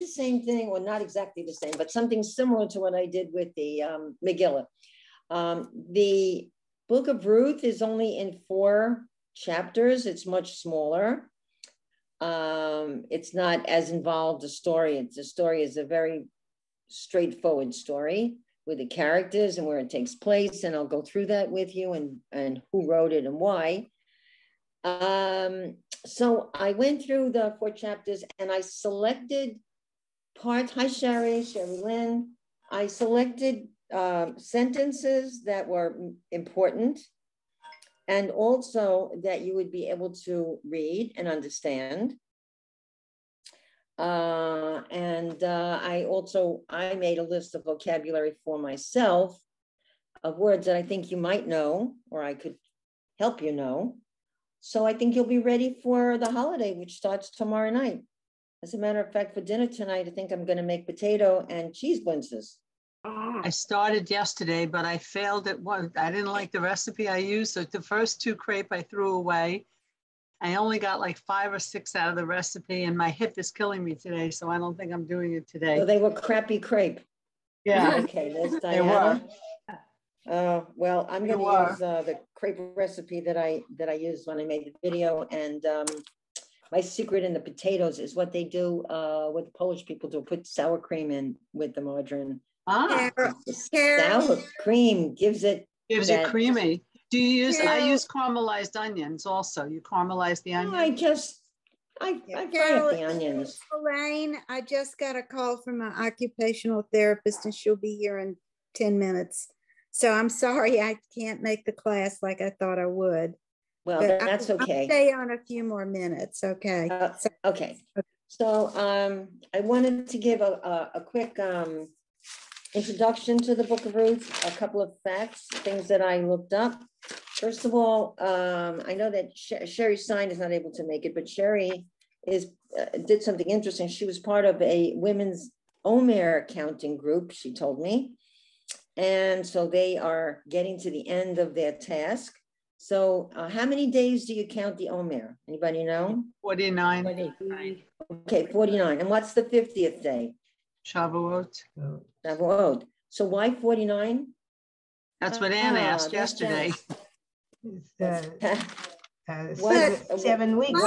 the same thing, or not exactly the same, but something similar to what I did with the Megillah. The book of Ruth is only in 4 chapters. It's much smaller. It's not as involved a story. The story is a very straightforward story with the characters and where it takes place. And I'll go through that with you and who wrote it and why. So I went through the 4 chapters and I selected parts. Hi, Sherry Lynn. I selected sentences that were important and also that you would be able to read and understand. I made a list of vocabulary for myself of words that I think you might know, or I could help you know. So I think you'll be ready for the holiday, which starts tomorrow night. As a matter of fact, for dinner tonight, I think I'm going to make potato and cheese blintzes. I started yesterday, but I failed at one. I didn't like the recipe I used. So the first 2 crepe I threw away. I only got like 5 or 6 out of the recipe, and my hip is killing me today. So I don't think I'm doing it today. So they were crappy crepe. Yeah. Okay, there's Diana. They were. Well, I'm going to use the crepe recipe that I used when I made the video. And my secret in the potatoes is what they do, what the Polish people do, put sour cream in with the margarine. Sour cream gives it creamy. Do you use? I use caramelized onions also. You caramelize the onions. I fry up the onions. Elaine, I just got a call from an occupational therapist, and she'll be here in 10 minutes. So I'm sorry I can't make the class like I thought I would. Well, that's okay. I'll stay on a few more minutes. Okay. Okay. So I wanted to give a quick introduction to the book of Ruth, a couple of facts, things that I looked up. First of all, I know that Sherry Stein is not able to make it, but Sherry did something interesting. She was part of a women's Omer counting group, she told me. And so they are getting to the end of their task. So how many days do you count the Omer? Anybody know? 49. Okay, 49. And what's the 50th day? Shavuot. Shavuot. So why 49? That's what Anne asked yesterday. 7 weeks.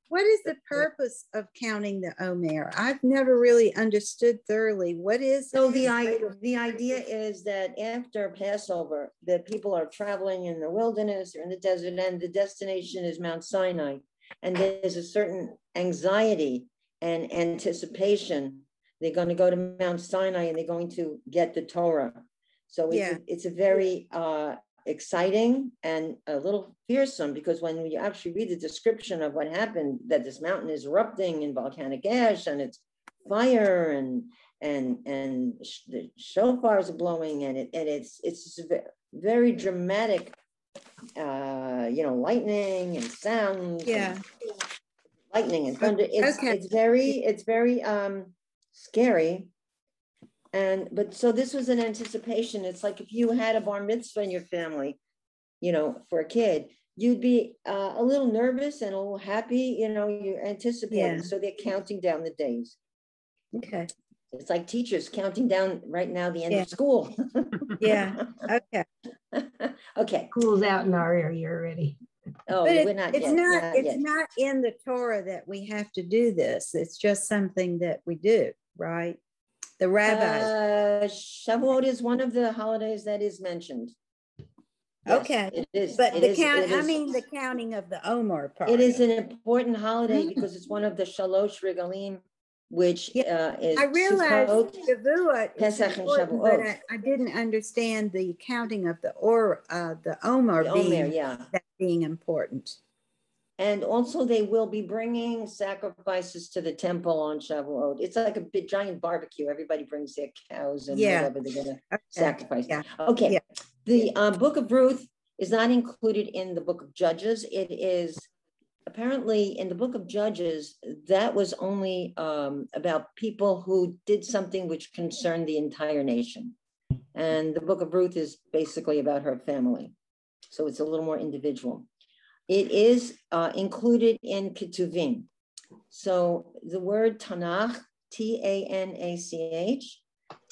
What is the purpose of counting the Omer? I've never really understood thoroughly. What is so the idea is that after Passover, the people are traveling in the wilderness or in the desert, and the destination is Mount Sinai, and there's a certain anxiety and anticipation. They're going to go to Mount Sinai and they're going to get the Torah. So it's a very exciting and a little fearsome, because when you actually read the description of what happened, that this mountain is erupting in volcanic ash and it's fire and the shofars are blowing, and it's very dramatic, lightning and sound, lightning and thunder. It's very scary. But so this was an anticipation. It's like if you had a bar mitzvah in your family, for a kid, you'd be a little nervous and a little happy, you're anticipating. So they're counting down the days. Okay. It's like teachers counting down right now the end of school. Okay. Okay. School's out in our area already. Oh, but we're not it's yet. It's not in the Torah that we have to do this. It's just something that we do, right? The rabbis. Shavuot is one of the holidays that is mentioned. Yes, okay, it is. But the counting of the Omer part. It is an important holiday because it's one of the Shalosh Regalim, which is. I realized Shavuot, Pesach and Shavuot, but I didn't understand the counting of the Omer being important. And also they will be bringing sacrifices to the temple on Shavuot. It's like a big giant barbecue. Everybody brings their cows and whatever they're going to sacrifice. Okay. Yeah. The book of Ruth is not included in the book of Judges. It is apparently in the book of Judges, that was only about people who did something which concerned the entire nation. And the book of Ruth is basically about her family. So it's a little more individual. It is included in Ketuvim. So the word Tanakh Tanach.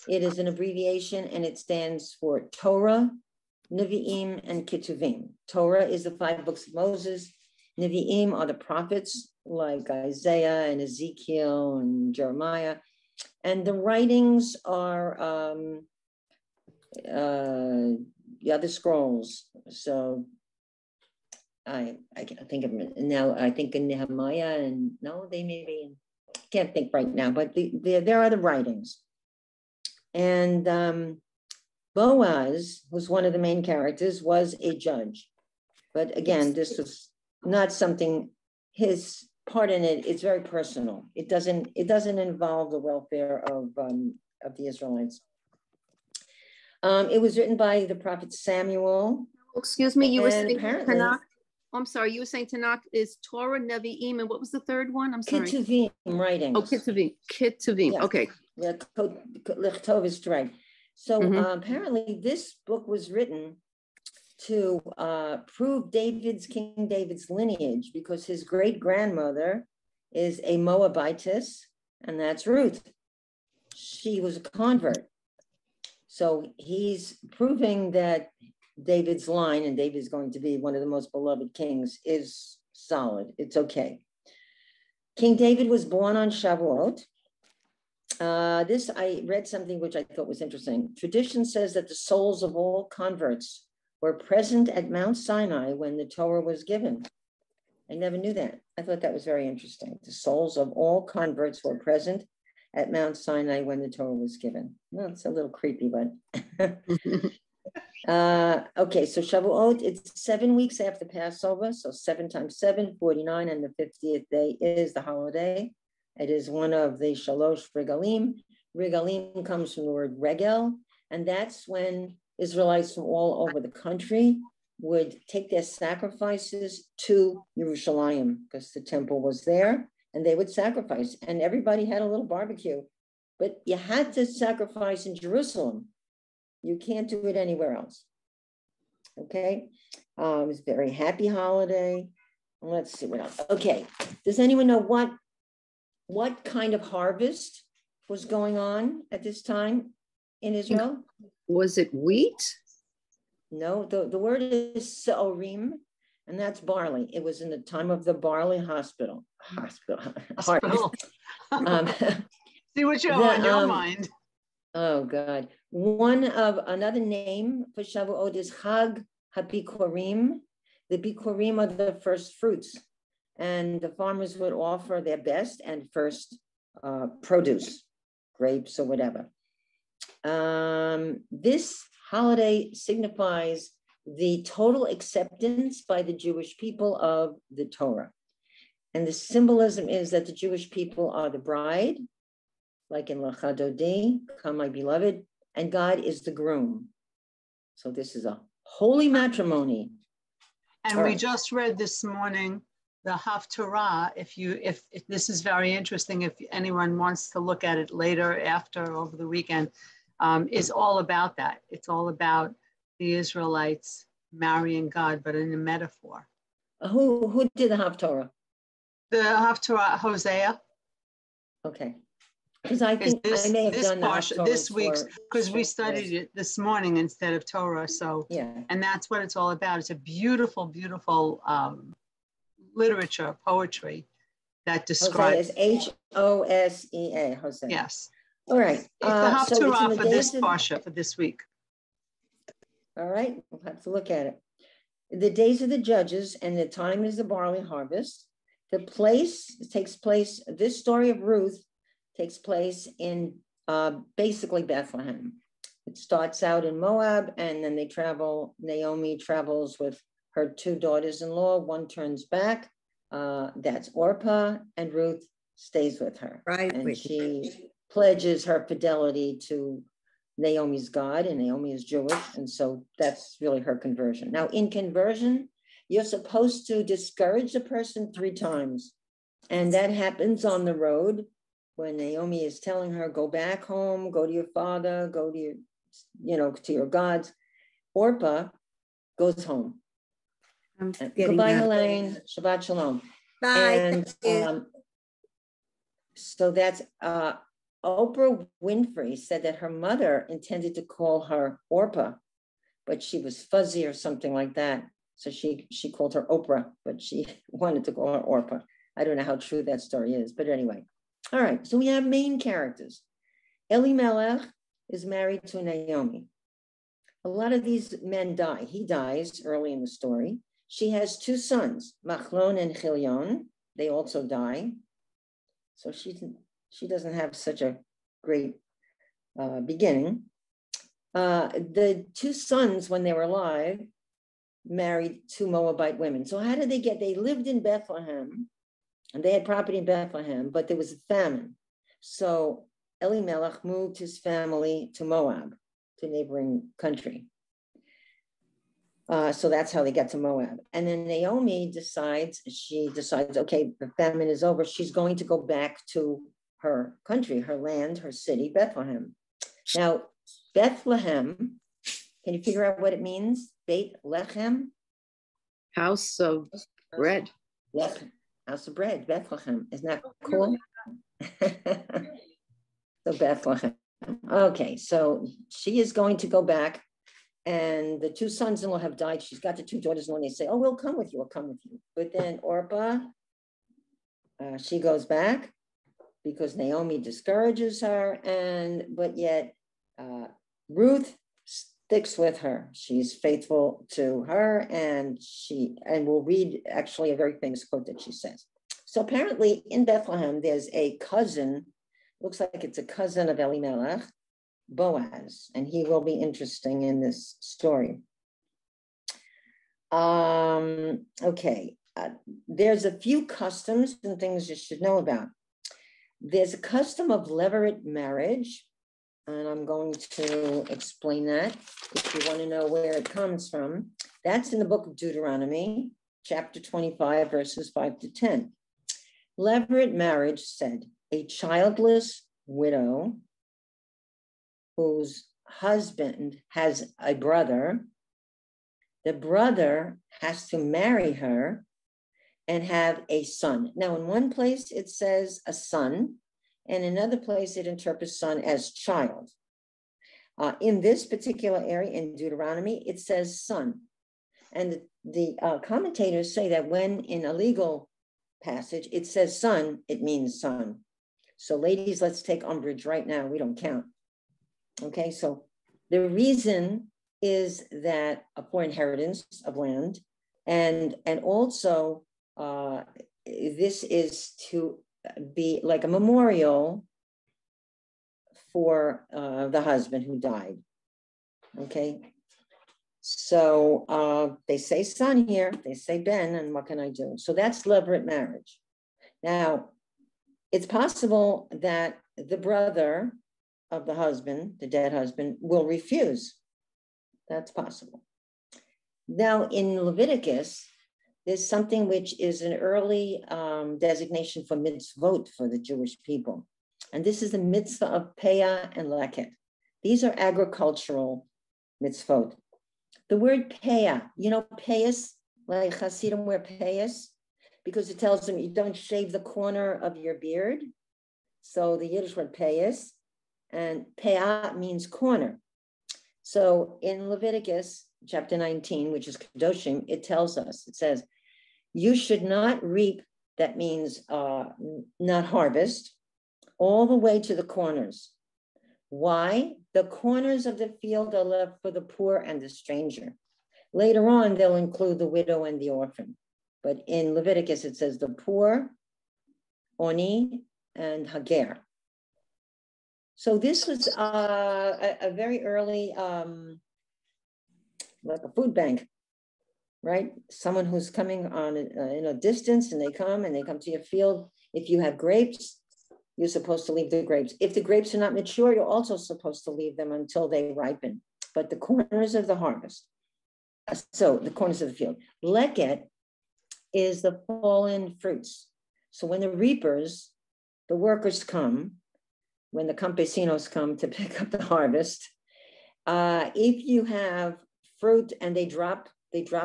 It is an abbreviation and it stands for Torah, Nevi'im, and Ketuvim. Torah is the 5 books of Moses. Nevi'im are the prophets like Isaiah and Ezekiel and Jeremiah. And the writings are the other scrolls. So I can't think of them now. I think in Nehemiah and no, they may be, can't think right now, but there are the writings. And Boaz, who's one of the main characters, was a judge. But again, this was not something, his part in it is very personal. It doesn't involve the welfare of the Israelites. It was written by the prophet Samuel. Excuse me, you were saying apparently, Tanakh? I'm sorry, you were saying Tanakh is Torah, Nevi'im, and what was the third one? I'm sorry. Ketuvim writings. Oh, Ketuvim. Yeah. Okay. Lechtov is to write. So apparently this book was written to prove King David's lineage, because his great-grandmother is a Moabitess, and that's Ruth. She was a convert. So he's proving that David's line, and David's going to be one of the most beloved kings, is solid. It's okay. King David was born on Shavuot. I read something which I thought was interesting. Tradition says that the souls of all converts were present at Mount Sinai when the Torah was given. I never knew that. I thought that was very interesting. The souls of all converts were present at Mount Sinai when the Torah was given. Well, it's a little creepy, but okay, so Shavuot, it's 7 weeks after Passover, so 7 times 7, 49, and the 50th day is the holiday. It is one of the Shalosh Regalim. Regalim comes from the word regel, and that's when Israelites from all over the country would take their sacrifices to Yerushalayim, because the temple was there, and they would sacrifice, and everybody had a little barbecue. But you had to sacrifice in Jerusalem. You can't do it anywhere else. Okay, it was a very happy holiday. Let's see what else. Okay, does anyone know what kind of harvest was going on at this time in Israel? Was it wheat? No, the word is seorim, and that's barley. It was in the time of the barley hospital. See what you have on your mind. Oh God. Another name for Shavuot is Chag HaBikurim. The Bikurim are the first fruits, and the farmers would offer their best and first produce, grapes or whatever. This holiday signifies the total acceptance by the Jewish people of the Torah. And the symbolism is that the Jewish people are the bride, like in Lecha Dodi, come my beloved, and God is the groom. So this is a holy matrimony. And we just read this morning the Haftarah. If this is very interesting, if anyone wants to look at it later, over the weekend, is all about that. It's all about the Israelites marrying God, but in a metaphor. Who did the Haftarah? The Haftarah, Hosea. Okay. Because I think I may have done this week's, because we studied it this morning instead of Torah. So yeah, and that's what it's all about. It's a beautiful, beautiful literature, poetry that describes. Hosea is Hosea. Hosea. Yes. All right. It's the Haftarah for this parsha for this week. All right, we'll have to look at it. The days of the judges, and the time is the barley harvest. The place takes place. This story of Ruth takes place in basically Bethlehem. It starts out in Moab, and then they travel. Naomi travels with her 2 daughters-in-law. One turns back. That's Orpah, and Ruth stays with her. Right. And she pledges her fidelity to Naomi's God, and Naomi is Jewish, and so that's really her conversion. Now, in conversion, you're supposed to discourage a person 3 times, and that happens on the road when Naomi is telling her, go back home, go to your father, go to your, to your gods. Orpah goes home. Goodbye, Helene. Shabbat shalom. Bye. And so that's Oprah Winfrey said that her mother intended to call her Orpah, but she was fuzzy or something like that. So she called her Oprah, but she wanted to call her Orpah. I don't know how true that story is, but anyway. All right, so we have main characters. Elimelech is married to Naomi. A lot of these men die. He dies early in the story. She has two sons, Machlon and Chilion. They also die. So she doesn't have such a great beginning. The two sons, when they were alive, married two Moabite women. So how did they lived in Bethlehem, and they had property in Bethlehem, but there was a famine. So Elimelech moved his family to Moab, to neighboring country. So that's how they get to Moab. And then Naomi decides, okay, the famine is over. She's going to go back to her country, her land, her city, Bethlehem. Now, Bethlehem, can you figure out what it means? Beit Lechem? House of bread. House of bread, Bethlehem. Isn't that cool? So Bethlehem. Okay, so she is going to go back, and the two sons-in-law have died. She's got the two daughters-in-law, and they say, oh, we'll come with you. But then Orpah, she goes back because Naomi discourages her, but yet Ruth sticks with her. She's faithful to her, and we'll read actually a very famous quote that she says. So apparently in Bethlehem, there's a cousin, looks like it's a cousin of Elimelech, Boaz, and he will be interesting in this story. Okay, there's a few customs and things you should know about. There's a custom of Labyrinth marriage, and I'm going to explain that if you want to know where it comes from. That's in the book of Deuteronomy, chapter 25, verses 5 to 10. Labyrinth marriage said, a childless widow whose husband has a brother, the brother has to marry her and have a son. Now, in one place, it says a son, and in another place, it interprets son as child. In this particular area in Deuteronomy, it says son. And the commentators say that when in a legal passage, it says son, it means son. So ladies, let's take umbrage right now. We don't count. Okay, so the reason is that for inheritance of land, and also this is to be like a memorial for the husband who died. Okay, so they say son here, they say Ben, and what can I do? So that's Labyrinth marriage. Now, it's possible that the brother of the husband, the dead husband, will refuse. That's possible. Now, in Leviticus, there's something which is an early designation for mitzvot for the Jewish people. And this is the mitzvah of Peah and Leket. These are agricultural mitzvot. The word Peah, you know, Peas, like Hasidim wear Peas, because it tells them you don't shave the corner of your beard. So the Yiddish word Peas, and Peah means corner. So in Leviticus chapter 19, which is Kedoshim, it tells us, it says, you should not reap, that means not harvest, all the way to the corners. Why? The corners of the field are left for the poor and the stranger. Later on, they'll include the widow and the orphan. But in Leviticus, it says the poor, Oni, and Hager. So this was a very early, like a food bank, right? Someone who's coming on in a distance, and they come to your field. If you have grapes, you're supposed to leave the grapes. If the grapes are not mature, you're also supposed to leave them until they ripen. But the corners of the harvest, so the corners of the field. Leket is the fallen fruits. So when the reapers, the workers come, when the campesinos come to pick up the harvest, if you have fruit and they drop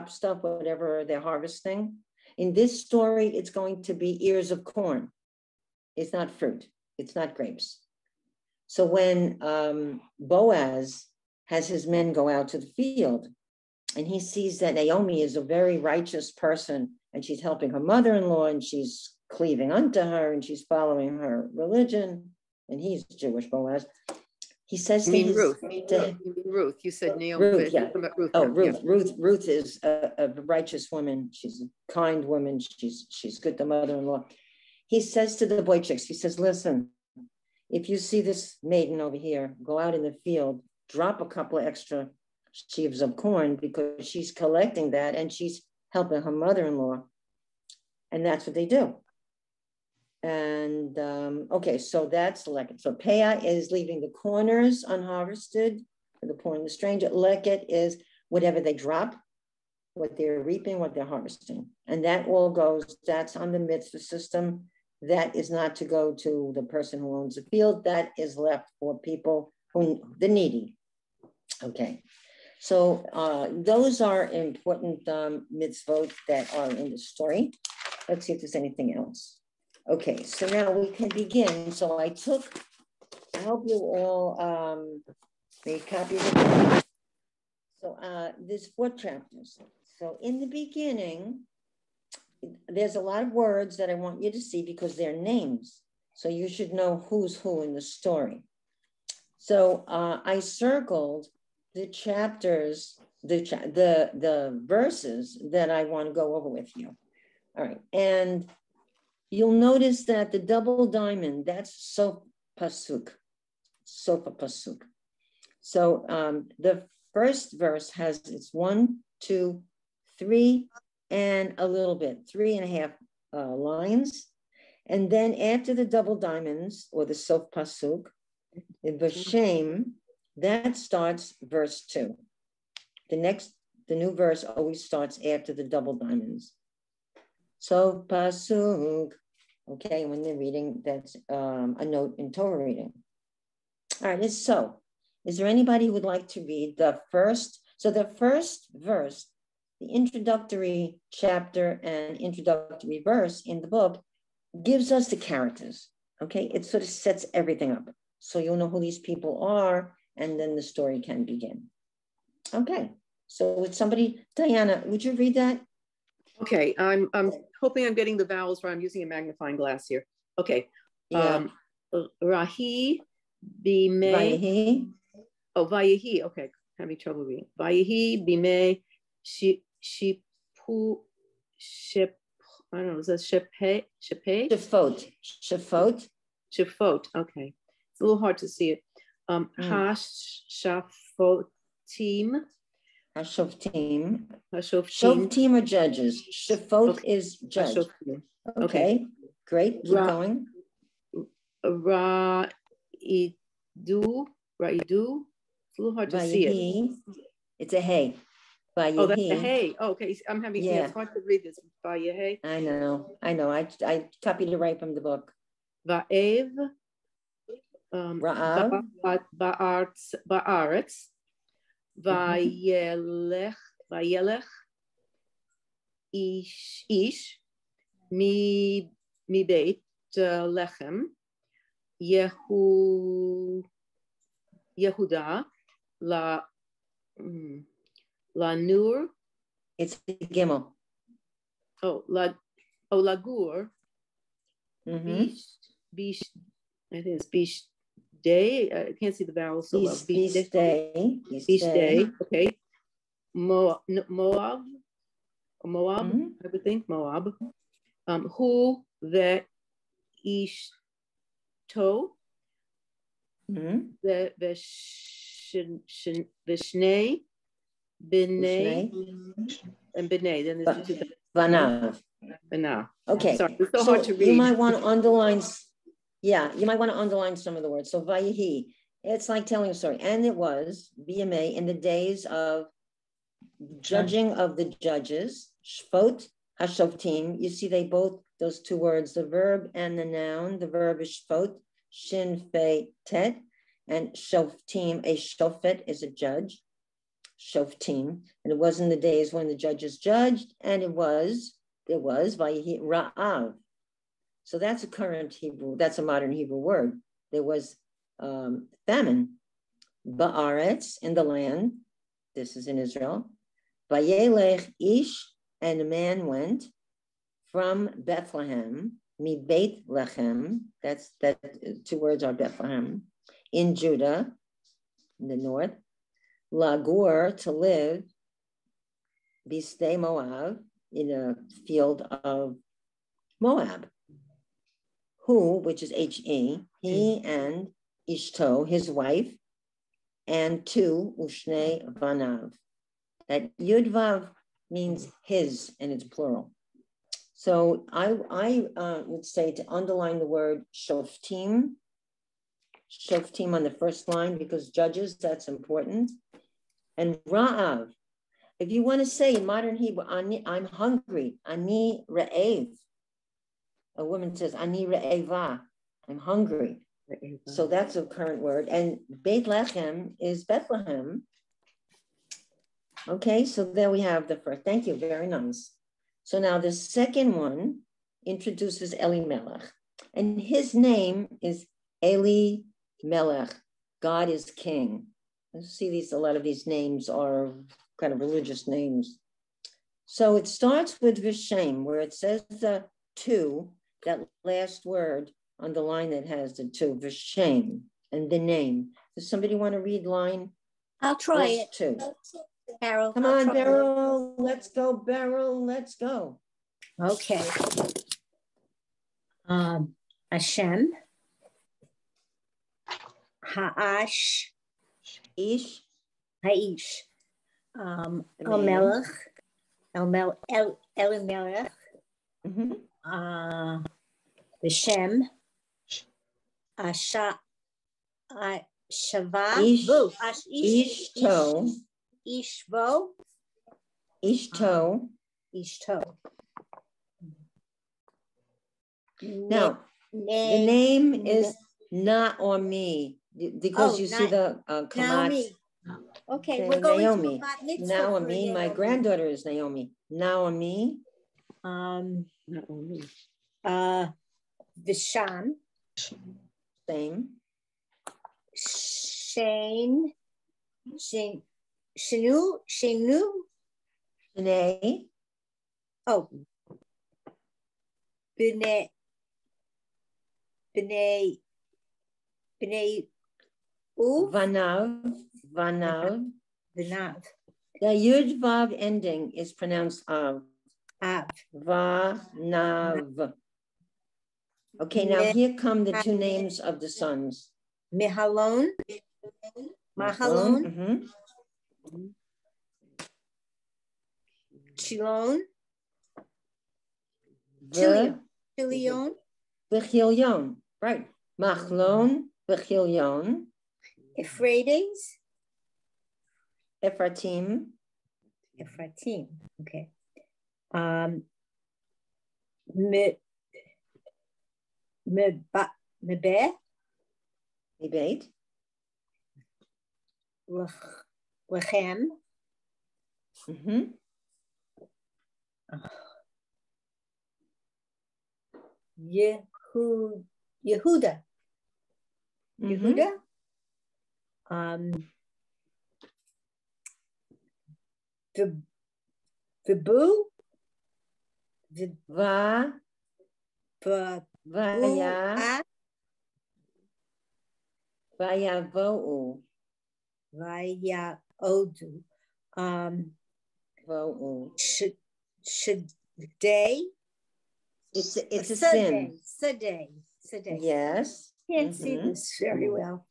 stuff, whatever they're harvesting, in this story, it's going to be ears of corn. It's not fruit. It's not grapes. So when Boaz has his men go out to the field, and he sees that Naomi is a very righteous person, and she's helping her mother-in-law, and she's cleaving unto her, and she's following her religion, and he's Jewish, Boaz. He says You to mean his, Ruth? to, You mean Ruth? You said Naomi. Ruth, yeah. Ruth, oh, yeah, Ruth, yeah. Ruth is a righteous woman. She's a kind woman. She's good to mother-in-law. He says to the boy chicks, he says, listen, if you see this maiden over here, go out in the field, drop a couple of extra sheaves of corn, because she's collecting that and she's helping her mother-in-law. And that's what they do. And okay, so that's leket. So Peah is leaving the corners unharvested for the poor and the stranger. Leket is whatever they drop, what they're reaping, what they're harvesting. And that all goes, that's on the mitzvah system. That is not to go to the person who owns the field. That is left for people who, the needy. Okay. So those are important mitzvot that are in the story. Let's see if there's anything else. Okay, so now we can begin. So I hope you all made copies of it. So there's 4 chapters. So in the beginning, there's a lot of words that I want you to see because they're names. So you should know who's who in the story. So I circled the chapters, the verses that I want to go over with you. All right, and you'll notice that the double diamond, that's sofa pasuk. So the first verse has its 1, 2, 3, and a little bit, 3.5 lines. And then after the double diamonds, or the sofa pasuk, the Vashem, that starts verse 2. The new verse always starts after the double diamonds. So pasuk, okay, when they're reading, that's a note in Torah reading. All right, so is there anybody who would like to read the first? So the first verse, the introductory chapter and introductory verse in the book gives us the characters, okay? It sort of sets everything up. So you'll know who these people are, and then the story can begin. Okay, so with somebody, Diana, would you read that? Okay, I'm hoping I'm getting the vowels right. I'm using a magnifying glass here. Okay. Yeah. Rahi, Bime. Vayehi. Oh, Vayehi. Okay, having trouble reading. Vayehi, Bime, Shipu, Shep. I don't know. Is that Shepe? Shafot. Okay, it's a little hard to see it. Hashafotim. Shoftim are judges. Shafot okay. is judge. Okay, great. Keep going. Ra'idu. It's a little hard to see it. It's a hey. Oh, that's a hey. Oh, okay, I'm having, yeah. It's hard to read this. Vayehi. I know. I copied it right from the book. Va'ev. Ra'av. Ba'aretz. Vayelech ish mi beit lechem Yehuda la nur. It's the Gimel. Lagur. Bish. I think it's bish. Day, I can't see the vowels so well. Beast day. Okay. Moab, I would think Moab. Who the Ishto, the Vishnei, B'nai, and B'nai. Then there's the two. Banav. Okay. Sorry, it's so hard to read. You might want to underline. Yeah, you might want to underline some of the words. So Vayehi, it's like telling a story. And it was BMA in the days of judging of the judges, Shfot, Hashoftim. You see those two words, the verb and the noun. The verb is Shfot, Shin, Fe, Tet, and Shoftim, a Shofet is a judge, Shoftim. And it was in the days when the judges judged, and there was Vayehi Ra'av. So that's a current Hebrew, that's a modern Hebrew word. There was famine. Ba'aretz, in the land, this is in Israel. Vayelech ish, and a man went from Bethlehem, mi Beit Lechem, that two words are Bethlehem, in Judah, in the north, Lagur, to live, Bistei Moab, in a field of Moab. Who, which is He, and Ishto, his wife, and two, Ushne Vanav. That Yud-Vav means his, and it's plural. So I would say to underline the word Shoftim on the first line, because judges, that's important. And Ra'av, if you want to say in modern Hebrew, I'm hungry, Ani Re'ev. A woman says, Ani Re'eva, I'm hungry. So that's a current word. And Beit Lechem is Bethlehem. Okay, so there we have the first. Thank you, very nice. So now the second one introduces Elimelech. And his name is Elimelech. God is king. You see a lot of these names are kind of religious names. So it starts with Vishem, where it says the two, that last word on the line that has the two, Vishem, and the name. Does somebody want to read line? I'll try it. Two. Beryl. Come on, Beryl. Let's go, Beryl. Let's go. Okay. Hashem. Ha'ash. Ish. Ha'ish. Elimelech. Elimelech. Vishem. Asha. Shava. Ishto. Ishvo. Ishto. Ishto. Now, the name is Naomi, because you see the Kamat. Naomi. Okay, we're going Naomi. to bat mitzvah. Naomi, my granddaughter is Naomi. Naomi. Naomi. Visham. Same. Shane. Shanu. B'nai. Oh. B'nai. Vanav. Vanav. The Yud Vav ending is pronounced Av. Av. Vanav. Okay, now here come the two names of the sons. Mahalon. Chilon. Chilion. Bechilion. Right. Machlon. Bechilion. Euphrates. Ephratim. Okay. Mebet. Lechem. Yehuda. Vibu. Vayavo'u. Vayaodu. Shaday. It's a sin. Saday. Yes. Can't see this very well.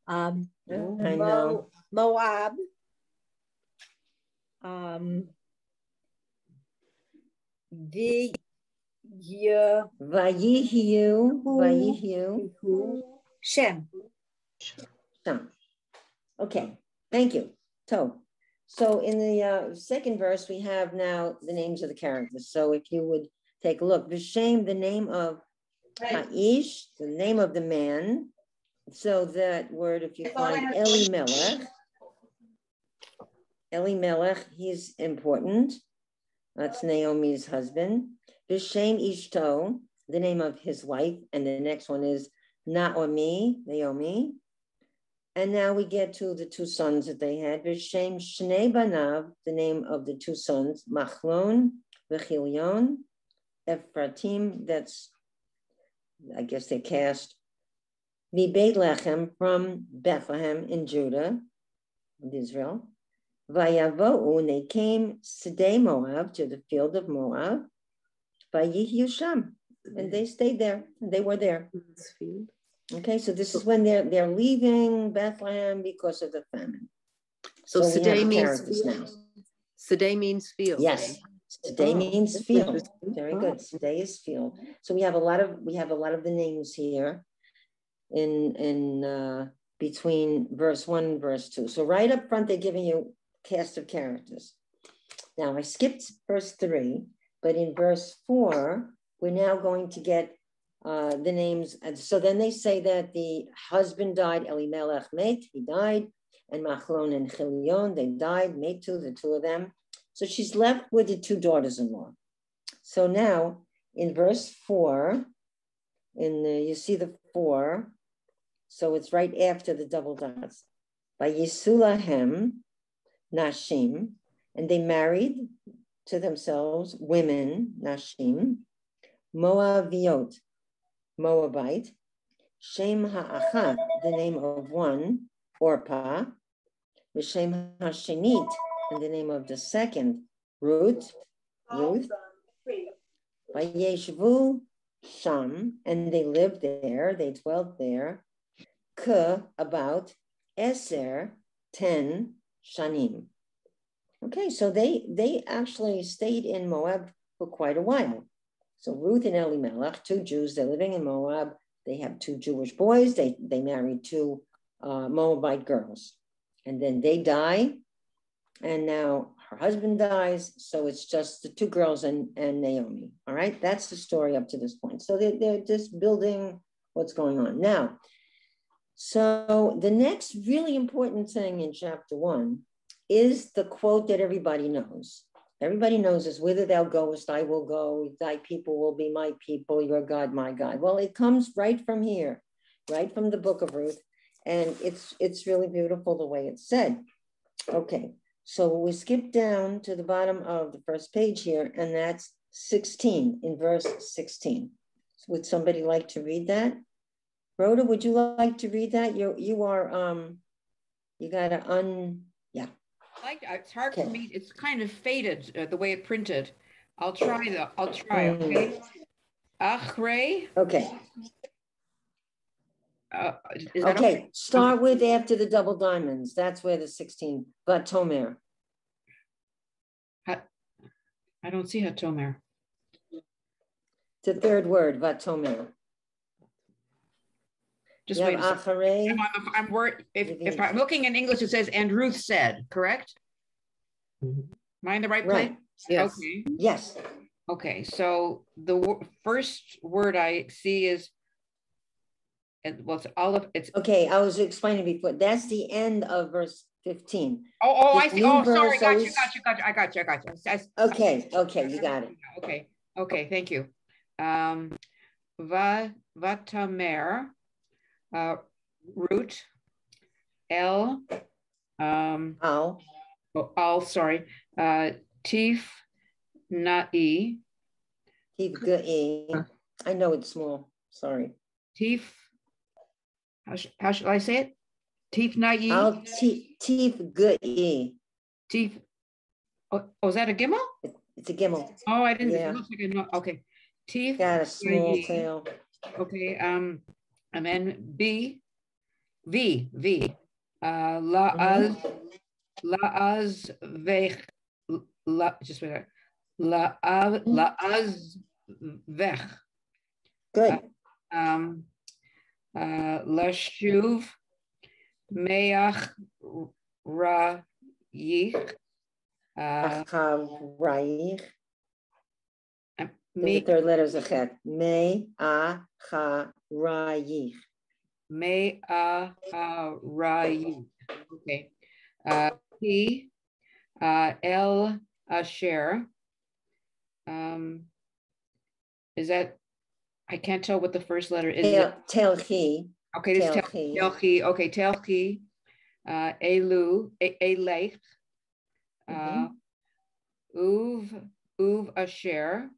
I know. Moab. Vayihu. Shem. Okay, thank you. So in the second verse, we have now the names of the characters. So if you would take a look, Vishem, the name of Ha'ish, the name of the man. So that word, if you find Elimelech, he's important. That's Naomi's husband. Vishem Ishto, the name of his wife. And the next one is Naomi. And now we get to the two sons that they had. V'shem Shnei Banav, the name of the two sons, Machlon, V'chilion, Ephratim, that's, I guess they cast, Beit Lechem, from Bethlehem in Judah, in Israel. Vayavo'u, and they came Sidei Moab, to the field of Moab. Vayihyu Sham, and they stayed there, and they were there. Okay, so this is when they're leaving Bethlehem because of the famine. So Sidei means field. Sidei means field. Yes, Sidei means field. Very good. Sidei is field. So we have a lot of the names here in between verse 1 and verse 2. So right up front, they're giving you cast of characters. Now I skipped verse 3, but in verse 4, we're now going to get the names. And so then they say that the husband died, Elimelech met, he died, and Machlon and Chilion, they died, mate too, the two of them. So she's left with the two daughters-in-law. So now in verse 4, you see the 4, so it's right after the double dots. By Yisulahem, Nashim, and they married to themselves women, Nashim, Moaviot, Moabite, Shem Ha'achad, the name of one, Orpah, Shem Hashenit, and the name of the second, Ruth, Vayeshvu Sham, and they lived there, they dwelt there, about Eser, 10 Shanim. Okay, so they actually stayed in Moab for quite a while. So Ruth and Elimelech, two Jews, they're living in Moab. They have two Jewish boys. They married two Moabite girls. And then they die. And now her husband dies. So it's just the two girls and Naomi. All right, that's the story up to this point. So they're just building what's going on. Now, so the next really important thing in chapter 1 is the quote that everybody knows. Everybody knows this, whither thou goest, I will go, thy people will be my people, your God, my God. Well, it comes right from here, right from the book of Ruth. And it's really beautiful the way it's said. Okay, so we skip down to the bottom of the first page here, and that's 16, in verse 16. Would somebody like to read that? Rhoda, would you like to read that? You gotta yeah. It's hard for me. It's kind of faded the way it printed. I'll try though. I'll try. Okay. Achrei. Okay. Is that okay. Start with after the double diamonds. That's where the 16. Vatomer. I don't see Hatomer. The third word. Vatomer. Just wait. I'm worried. If I'm looking in English, it says, and Ruth said, correct? Am I in the right place? Yes. Okay. Yes. Okay. So the first word I see is, well, it's okay. I was explaining before. That's the end of verse 15. Oh, I see. Oh, sorry. Got you. I got you. Okay. You got it. Okay. Thank you. Vatamer. Root, L, sorry, Tif, Na'i. Tif, G-E. I know it's small, sorry. Tif, how should I say it? Tif, Na'i. Tif, G-E. Tif, oh, is that a gimel? It's a gimel. Oh, I didn't, yeah. It looks like a no, okay. Tif, got a small tail. Okay, and then V, La'az vech, just wait, La'az vech. Good. Lashuv meach ra'yich. Ra'yich. The third letter is a chet. Me-a-cha-ra-yich. Me-a-ra-yich. Okay. He, El Asher. Is that, I can't tell what the first letter is. Telchi. Okay, this Telchi. Okay, Telchi. Elech, Uv Asher,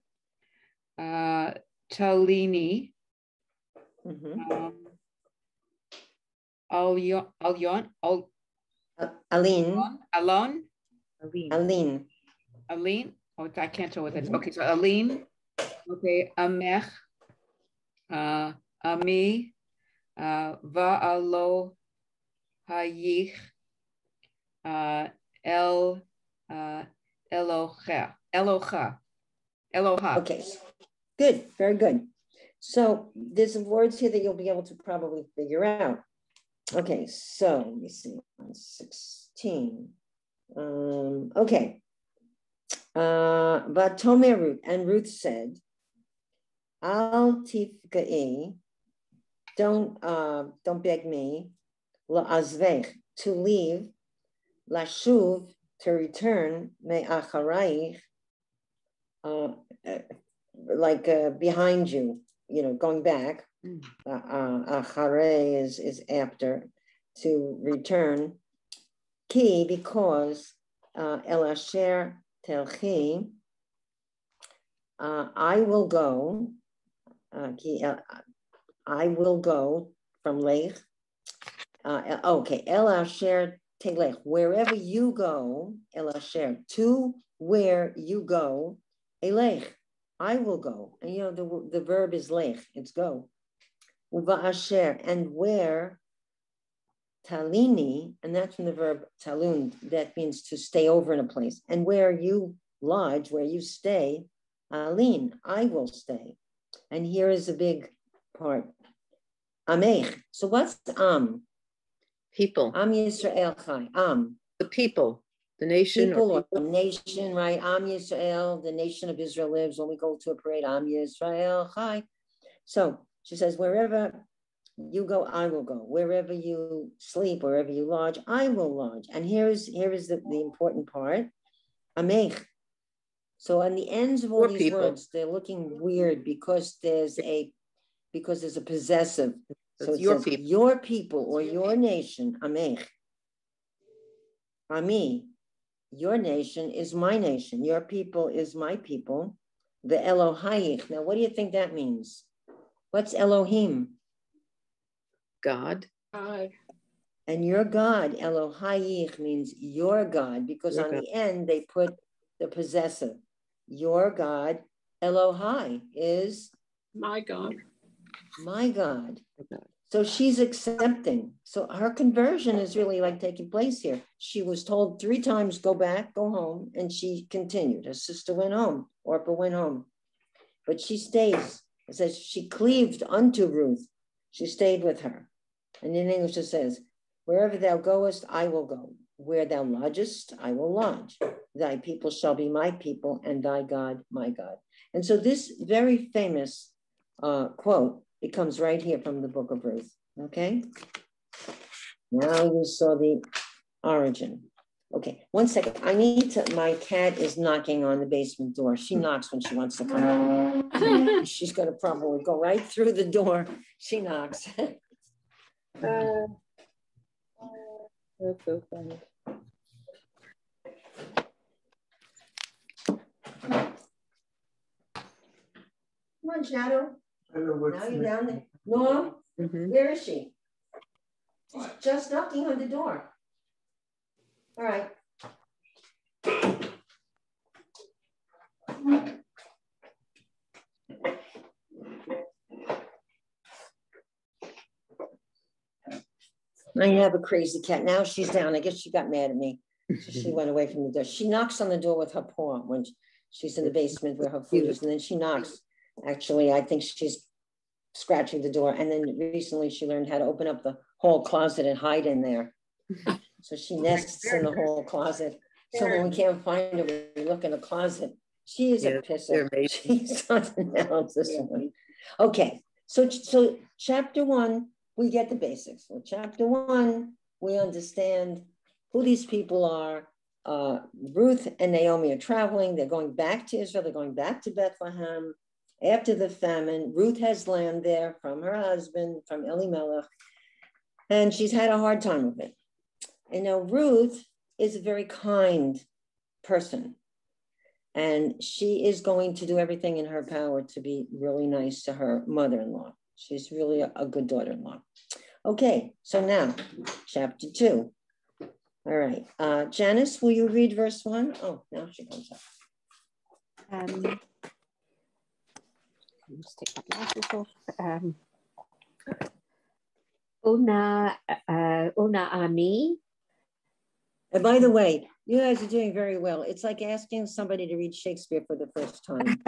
Talini, Alon. Aline. Oh, I can't tell what that is. Okay, so Aline. Okay, Amech, Ami, Va'alo Hayich, Eloha. Okay, good, very good. So there's some words here that you'll be able to probably figure out. Okay, so let me see, 16. Okay. Vatomer Ruth, and Ruth said, Al tifka'i, don't beg me, la'azvech, to leave, lashuv, to return, me'acharayich, behind you, going back. Acharei is after, to return. Ki, because el asher telchi, I will go. I will go from Lech. Okay, el asher telech, wherever you go, el asher, to where you go, elech, I will go. And the verb is lech, it's go. Uva asher, and where, talini, and that's from the verb talun, that means to stay over in a place. And where you lodge, where you stay, alin, I will stay. And here is a big part. Amech. So what's People. Am Yisrael Chai. The people. The nation. People or nation, right? Am Yisrael, the nation of Israel lives. When we go to a parade, Am Yisrael Chai. So she says, wherever you go, I will go. Wherever you sleep, wherever you lodge, I will lodge. And here is the important part. Amech. So on the ends of all these people. Words, they're looking weird because there's a possessive. So it says, your people or your nation, Amech. Ami, your nation is my nation. Your people is my people. The Elohayich. Now, what do you think that means? What's Elohim? God. And your God, Elohayich, means your God, because on the end they put the possessive. Your God, Elohai, is my God. My God. So she's accepting. So her conversion is really taking place here. She was told 3 times, go back, go home. And she continued. Her sister went home. Orpah went home. But she stays. It says she cleaved unto Ruth. She stayed with her. And in English it says, wherever thou goest, I will go. Where thou lodgest, I will lodge. Thy people shall be my people, and thy God, my God. And so this very famous quote, it comes right here from the book of Ruth, okay? Now you saw the origin. Okay, one second. My cat is knocking on the basement door. She knocks when she wants to come home. She's gonna probably go right through the door. She knocks. That's so funny. Come on, Shadow. Now you're down there. Norm, where is she? She's just knocking on the door. All right. I have a crazy cat. Now she's down. I guess she got mad at me. So she went away from the door. She knocks on the door with her paw when she's in the basement where her food is. And then she knocks. Actually, I think she's scratching the door. And then recently she learned how to open up the hall closet and hide in there. So she nests in the hall closet. So when we can't find her, we look in the closet. She is a pisser. She's something else, this one. Okay, so chapter 1, we get the basics. So chapter 1, we understand who these people are. Ruth and Naomi are traveling. They're going back to Israel. They're going back to Bethlehem after the famine. Ruth has land there from her husband, from Elimelech, and she's had a hard time with it. And now Ruth is a very kind person. And she is going to do everything in her power to be really nice to her mother-in-law. She's really a good daughter-in-law. Okay, so now, chapter 2. All right, Janice, will you read verse 1? Oh, now she comes up. Let's take my glasses off. Una Ami. And by the way, you guys are doing very well. It's like asking somebody to read Shakespeare for the first time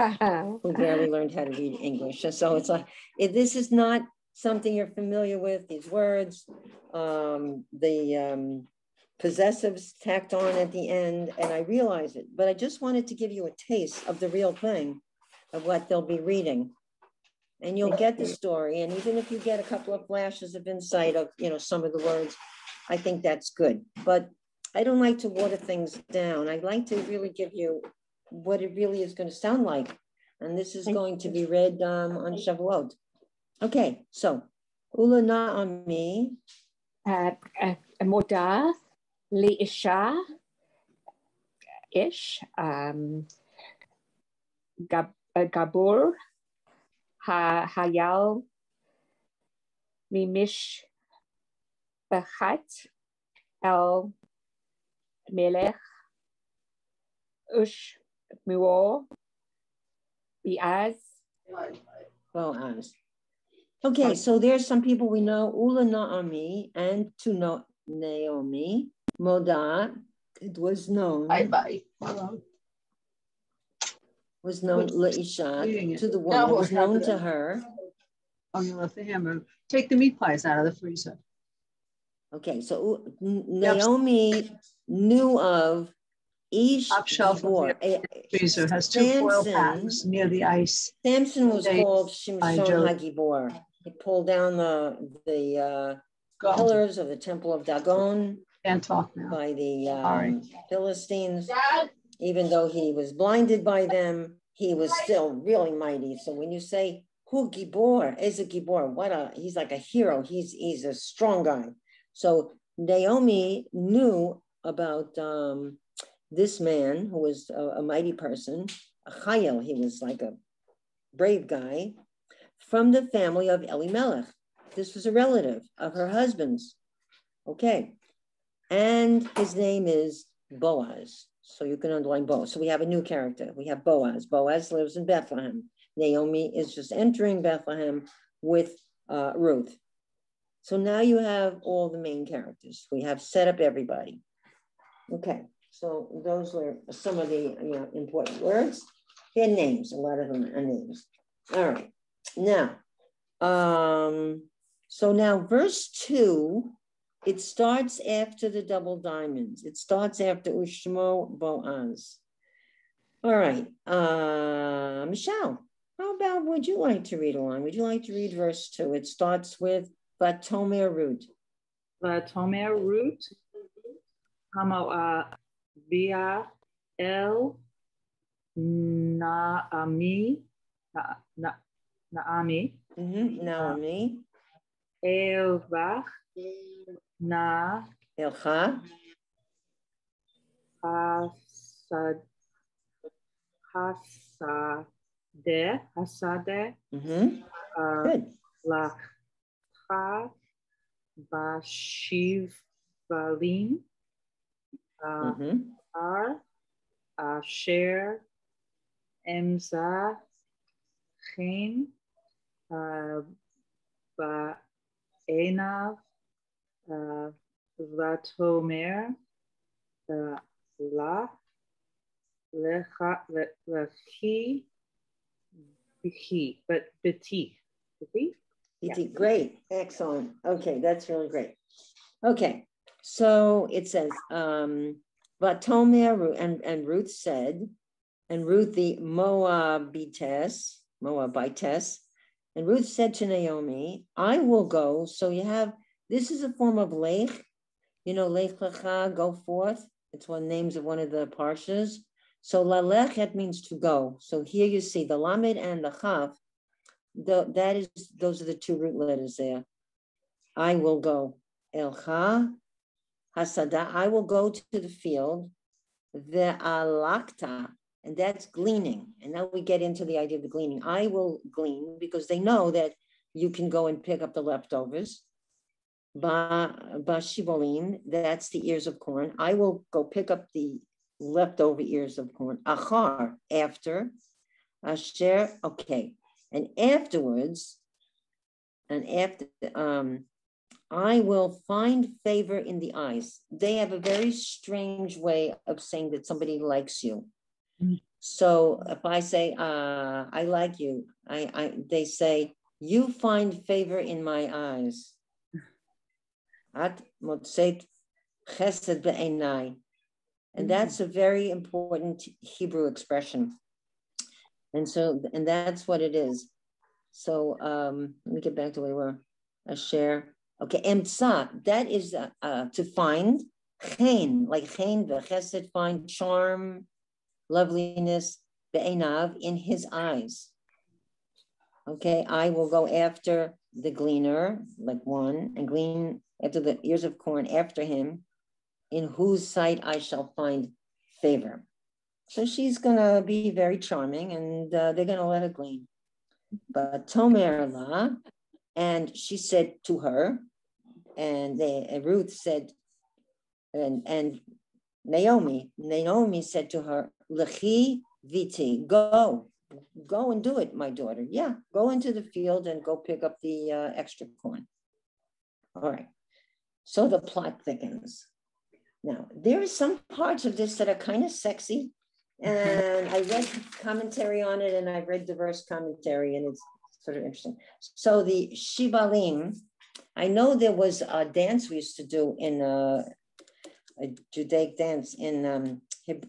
who barely learned how to read English. And so it's like, if this is not something you're familiar with, these words, the possessives tacked on at the end, and I realize it, but I just wanted to give you a taste of the real thing of what they'll be reading. And you'll get the story. And even if you get a couple of flashes of insight of, some of the words, I think that's good. But I don't like to water things down. I like to really give you what it really is going to sound like. And this is going to be read on Shavuot. Okay, so Ula Na'ami. Moda Liisha Ish Gabur Hayal Mimish Bachat El Melech Ush Muor Biaz. Boaz. Okay, so there's some people we know, Ula Na'ami and to Naomi, Moda, it was known. Was known Laisha, to the woman, was known to her. Oh, you left the hammer. Take the meat pies out of the freezer. Okay, so Naomi knew of Ish Top shelf of the freezer has 2 foil packs near the ice. Samson was called Shimshon HaGibor. He pulled down the pillars of the temple of Dagon. Can't talk now. By the Philistines. Even though he was blinded by them, he was still really mighty. So when you say, who Gibor, is a Gibor, he's like a hero. He's a strong guy. So Naomi knew about this man who was a mighty person, a Chayil, he was like a brave guy, from the family of Elimelech. This was a relative of her husband's. Okay. And his name is Boaz. So you can underline Boaz. So we have a new character. We have Boaz. Boaz lives in Bethlehem. Naomi is just entering Bethlehem with Ruth. So now you have all the main characters. We have set up everybody. Okay. So those were some of the important words. They're names. A lot of them are names. All right. Now, so now verse 2, it starts after the double diamonds. It starts after Ushmo Boaz. All right. Michelle, how about, would you like to read along? Would you like to read verse 2? It starts with Vatomer Ruth. Vatomer Ruth. Hamo Bia El Naami. Naami. Naomi. Elvach. Na Elcha. Hasade. Good. Lacha Bashiv Valim. Ar Asher Emza Chen Ba'enav Vatomer La Lechi Bichi, but Biti. Great, excellent. Okay, that's really great. Okay, so it says, Vatomer, and Ruth said, and Ruth the Moabitess, and Ruth said to Naomi, I will go. So you have, this is a form of lech, lech lecha, go forth. It's one names of one of the parshas. So lalechet means to go. So here you see the lamed and the chaf. Those are the 2 root letters there. I will go. Elcha, Hasada, I will go to the field. The alakta, and that's gleaning. And now we get into the idea of the gleaning. I will glean because they know that you can go and pick up the leftovers. Bashibolim, that's the ears of corn. I will go pick up the leftover ears of corn. Achar, after. Asher, okay. And afterwards, I will find favor in the eyes. They have a very strange way of saying that somebody likes you. So if I say, I like you, they say, you find favor in my eyes. At motzet chesed be'enai. And that's a very important Hebrew expression. And that's what it is. So let me get back to where we were. Asher. Okay, emtsa, that is to find. Chen, like chen, v'chesed, find charm, loveliness, be'enav, in his eyes. Okay, I will go after the gleaner, like one, and glean after the ears of corn after him, in whose sight I shall find favor. So she's gonna be very charming, and they're gonna let her glean. But Tomer la, and she said to her, and Ruth said, and Naomi said to her, Lechi viti, go and do it, my daughter. Yeah, go into the field and go pick up the extra corn. All right. So the plot thickens. Now, there are some parts of this that are kind of sexy, and I read commentary on it, and I read diverse commentary, and it's sort of interesting. So the Shibalim, I know there was a dance we used to do in a Judaic dance, in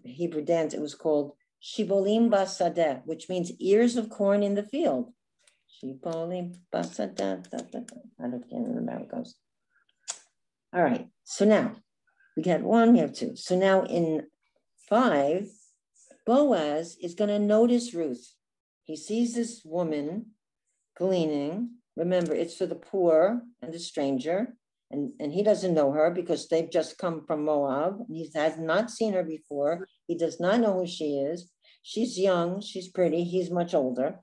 Hebrew dance. It was called Shibolim Basadeh, which means ears of corn in the field. Shibolim Basadeh. I don't remember how it goes. All right, so now we got one, we have two. So now in 5, Boaz is going to notice Ruth. He sees this woman gleaning. Remember, it's for the poor and the stranger. And he doesn't know her because they've just come from Moab. He has not seen her before. He does not know who she is. She's young, she's pretty. He's much older.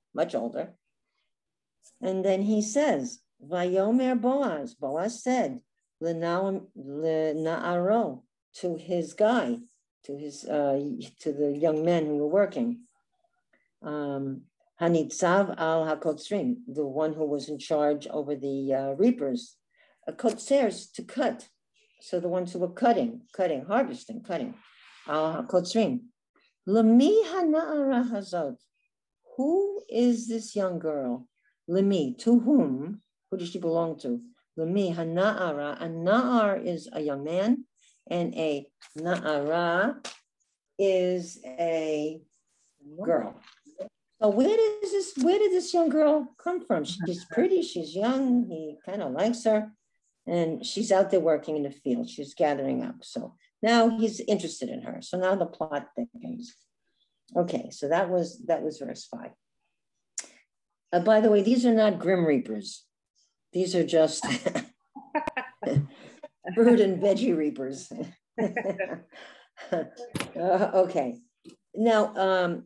And then he says, Vayomer Boaz. Boaz said, Lena'aro, to his guy, to the young men who were working. Hanitzav al hakotzrim, the one who was in charge over the reapers. Kotzers, to cut. So the ones who were cutting, harvesting, al hakotzrim. Lemi hana'ara hazot. Who is this young girl? Lemi, to whom? Who does she belong to? Lemi hana'ara. A na'ar is a young man, and a na'ara is a girl. So where did this young girl come from? She's pretty, she's young, he kind of likes her, and she's out there working in the field. She's gathering up. So now he's interested in her. So now the plot thickens. Okay, so that was verse 5. By the way, these are not Grim Reapers. These are just fruit and veggie reapers. Okay. Now,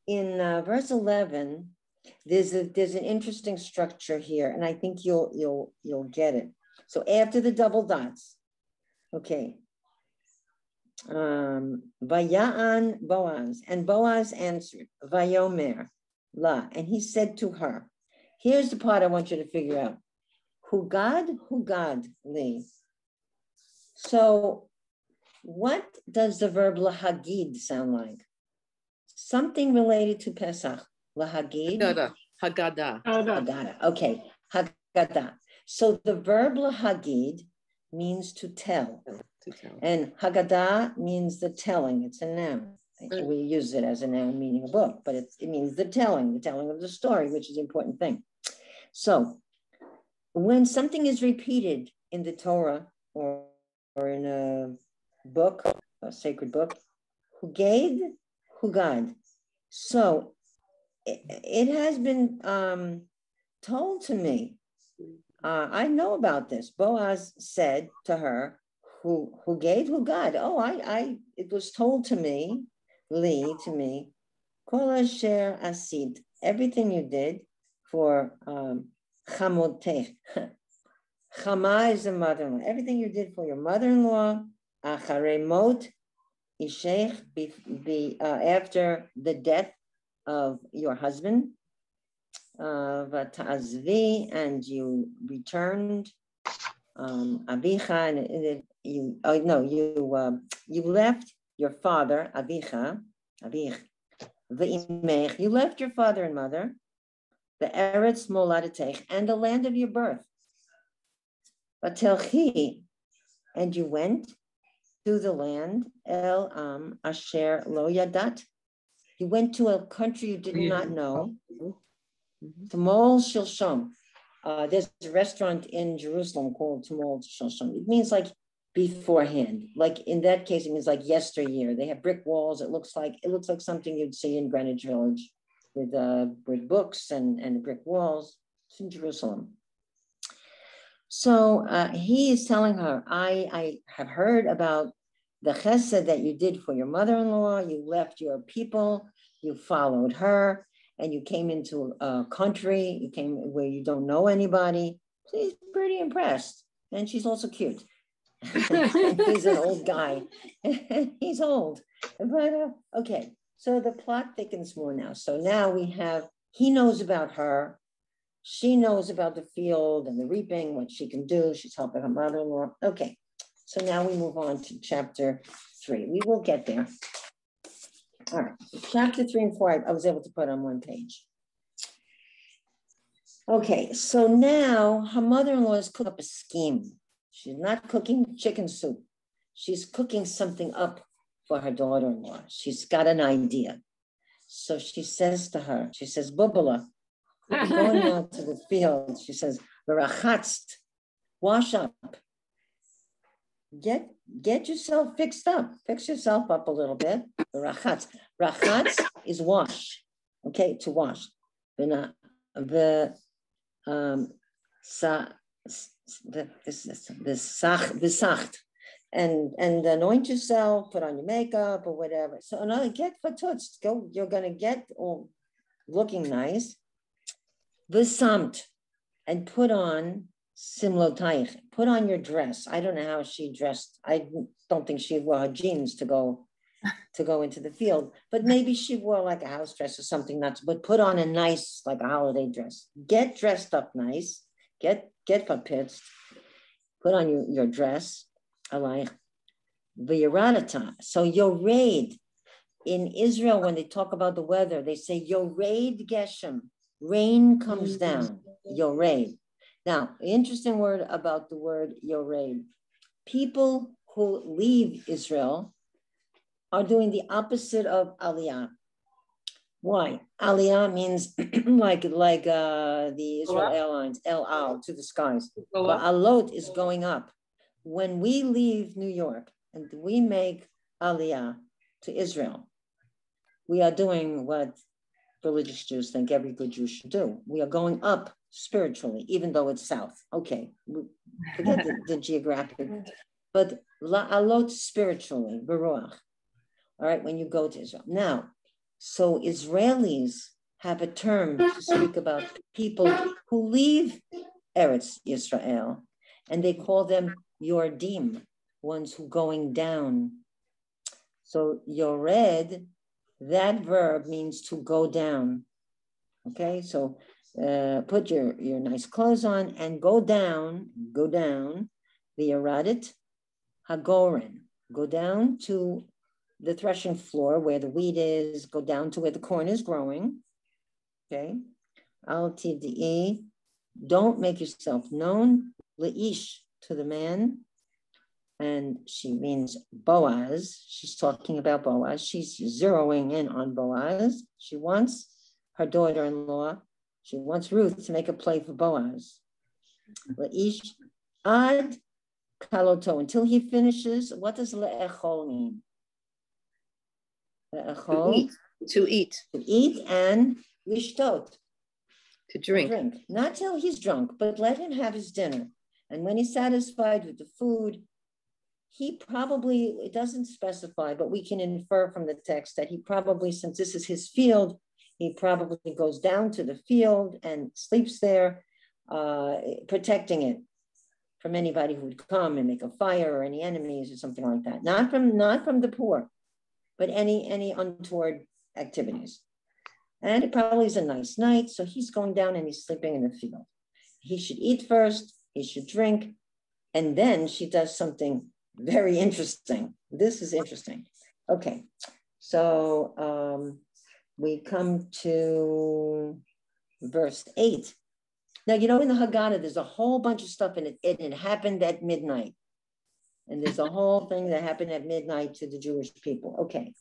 in verse 11, there's an interesting structure here, and I think you'll get it. So after the double dots, okay. Vaya'an Boaz, and Boaz answered, Vayomer la, and he said to her, here's the part I want you to figure out. Hugad li. So what does the verb lahagid sound like? Something related to Pesach. Lahagid. Haggadah. Okay. Haggadah. So the verb lahagid means to tell. And Haggadah means the telling. It's a noun. We use it as a noun meaning a book, but it means the telling of the story, which is the important thing. So when something is repeated in the Torah or in a book, a sacred book, Hugad. So it has been told to me. I know about this. Boaz said to her, who gave? Who God? Oh, it was told to me, to me, Kol asher asid, everything you did for chamotech. Chama is the mother-in-law. Everything you did for your mother-in-law, acharei mot ishech, after the death of your husband, v'ta'azvi, and you returned, avicha, and you left your father, avicha, v'imech, you left your father and mother, the eretz moladetech, and the land of your birth. V'telchi, and you went to the land, el asher lo yadat. You went to a country you did not know. Tamol Shilshom. There's a restaurant in Jerusalem called Tamol Shilshom. It means like beforehand. Like in that case, it means like yesteryear. They have brick walls. It looks like something you'd see in Greenwich Village with books and brick walls. It's in Jerusalem. So he is telling her, I have heard about the chesed that you did for your mother-in-law. You left your people, you followed her, and you came into a country, you came where you don't know anybody. She's pretty impressed. And she's also cute. He's an old guy. He's old. But okay, so the plot thickens more now. So now he knows about her. She knows about the field and the reaping, what she can do. She's helping her mother-in-law. Okay, so now we move on to chapter 3. We will get there. All right, chapter 3 and 4, I was able to put on one page. Okay, so now her mother-in-law has cooked up a scheme. She's not cooking chicken soup. She's cooking something up for her daughter-in-law. She's got an idea. So she says to her, she says, Bubala, we're going out to the field. She says, V'rachatzt, wash up. Get yourself fixed up. Fix yourself up a little bit. Rachatz. Rachatz is wash. Okay, to wash. The sacht. And anoint yourself, put on your makeup or whatever. So another get fatutz. Go, you're gonna get all looking nice. V'samt, and put on simlotaich, put on your dress. I don't know how she dressed. I don't think she wore her jeans to go into the field, but maybe she wore like a house dress or something nuts, but put on a nice, like a holiday dress. Get dressed up nice, get papitzt, put on your dress, alike, v'yaradata. So yored, in Israel, when they talk about the weather, they say yored geshem, rain comes down, yored. Now, interesting word about the word yored. People who leave Israel are doing the opposite of aliyah. Why? Aliyah means like the Israel Airlines, El Al, to the skies. But alot is going up. When we leave New York and we make aliyah to Israel, we are doing what religious Jews think every good Jew should do. We are going up spiritually, even though it's south. Okay, forget the geographic, but la'alot spiritually, beruach. All right, when you go to Israel. Now, so Israelis have a term to speak about people who leave Eretz Yisrael, and they call them yordim, ones who going down. So yored, that verb means to go down. Okay, so put your nice clothes on and go down, the yaradit hagoren, go down to the threshing floor where the wheat is, go down to where the corn is growing. Okay, al tid'i, don't make yourself known, leish, to the man. And she means Boaz. She's talking about Boaz. She's zeroing in on Boaz. She wants her daughter-in-law. She wants Ruth to make a play for Boaz. Leish ad kaloto, until he finishes. What does le'echol mean? Le'echol, to eat and lishtot, to drink. Not till he's drunk, but let him have his dinner. And when he's satisfied with the food, he probably, it doesn't specify, but we can infer from the text that he probably, since this is his field, he probably goes down to the field and sleeps there, protecting it from anybody who would come and make a fire or any enemies or something like that. Not from the poor, but any untoward activities. And it probably is a nice night, so he's going down and he's sleeping in the field. He should eat first, he should drink, and then she does something very interesting. This is interesting. Okay, so we come to verse 8. Now, you know, in the Haggadah, there's a whole bunch of stuff in it. It happened at midnight. And there's a whole thing that happened at midnight to the Jewish people. Okay,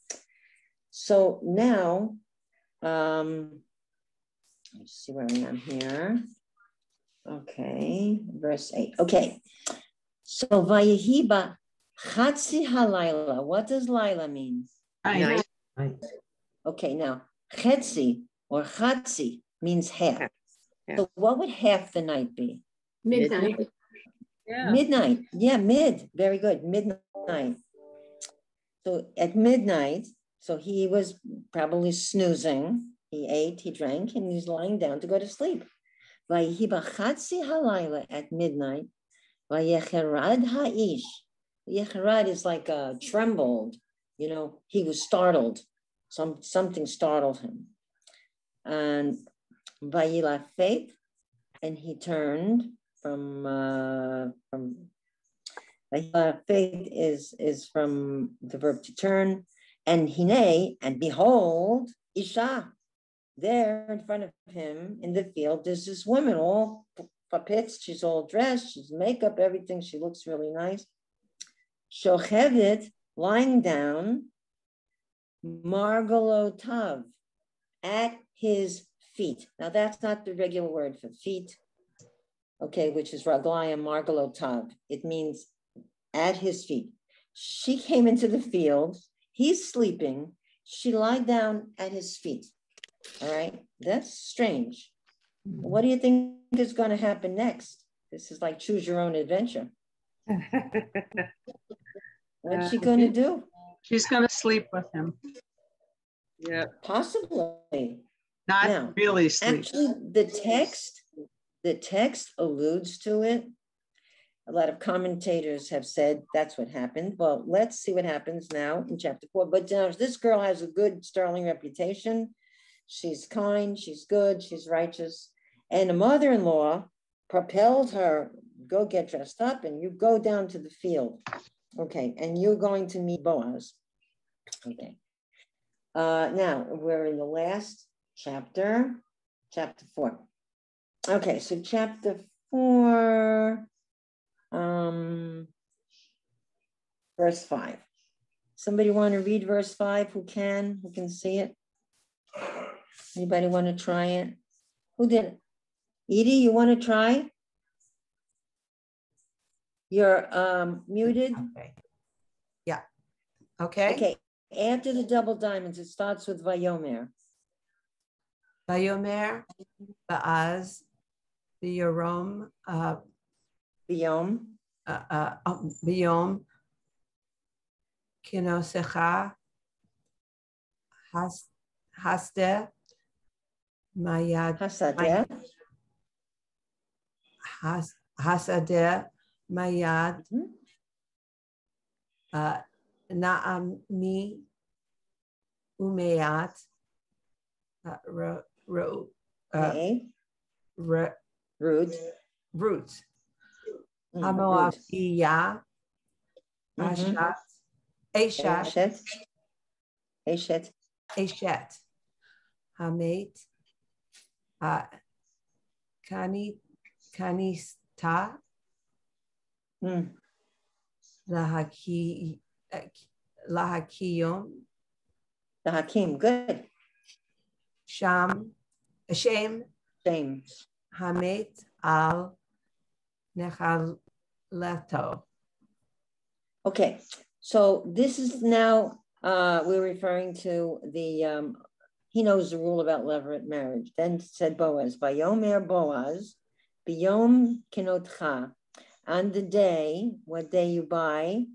so now, let's see where I am here. Okay, verse 8. Okay, so Vayehiba Chatzi Halayla. What does Laila mean? Night. Okay, now Chetzi or Chatzi means half. So what would half the night be? Midnight. Yeah. Midnight. Yeah, very good. Midnight. So at midnight, so he was probably snoozing. He ate, he drank, and he's lying down to go to sleep. Vayehiba Chatzi Halayla at midnight. Vayecherad ha'ish. Yecherad is like trembled. You know, he was startled. Something startled him. And Vayilafet, and he turned from Vayilafet is from the verb to turn, and hine, and behold, Isha, there in front of him in the field, there's this woman all papitz, she's all dressed, she's makeup, everything, she looks really nice. Shochevet, lying down, margalotav, at his feet. Now that's not the regular word for feet, okay, which is raglayim margalotav. It means at his feet. She came into the field, he's sleeping, she lied down at his feet. All right, that's strange. What do you think is going to happen next? This is like choose your own adventure. What's she going to do? She's going to sleep with him. Yeah. Possibly. Not Now, really sleep. Actually, the text alludes to it. A lot of commentators have said that's what happened. Well, let's see what happens now in chapter 4. But now this girl has a good sterling reputation. She's kind, she's good, she's righteous. And the mother-in-law propelled her, go get dressed up and you go down to the field. Okay, and you're going to meet Boaz. Okay. Now, we're in the last chapter, chapter 4. Okay, so chapter 4, verse 5. Somebody want to read verse 5? Who can see it? Anybody want to try it? Who did it? Edie, you want to try? You're muted. Okay. Yeah. Okay. Okay. After the double diamonds, it starts with Vayomer. Vayomer, Baaz, Biyorom, Biyom. Biyom, Kinosecha, Hasde, Mayad, Hasadeh. Hasadeh, Mayad, Naami, Umayat, Ruth, Hamoaviyah, Eshet, Hamet, Kanista, Lahakiyom, The Hakim, good. Shem, Hamet al Nechaleto. Okay, so this is now, we're referring to the, he knows the rule about Labyrinth marriage. Then said Boaz, Vayomer Boaz, Biyom Kinotcha, on the day, what day you buy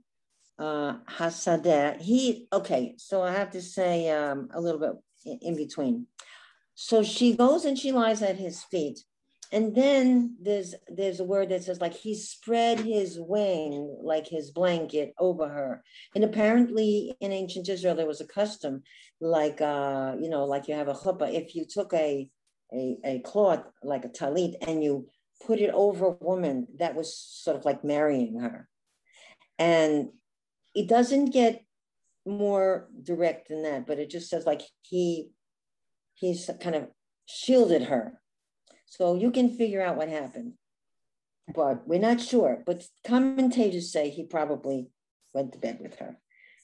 Hasadeh. Okay, so I have to say a little bit in between. So she goes and she lies at his feet. And then there's a word that says like he spread his wing, like his blanket over her. And apparently in ancient Israel, there was a custom like, like you have a chuppah. If you took a cloth, like a talit, and you put it over a woman, that was sort of like marrying her. And it doesn't get more direct than that, but it just says like he's kind of shielded her. So you can figure out what happened, but we're not sure. But commentators say he probably went to bed with her.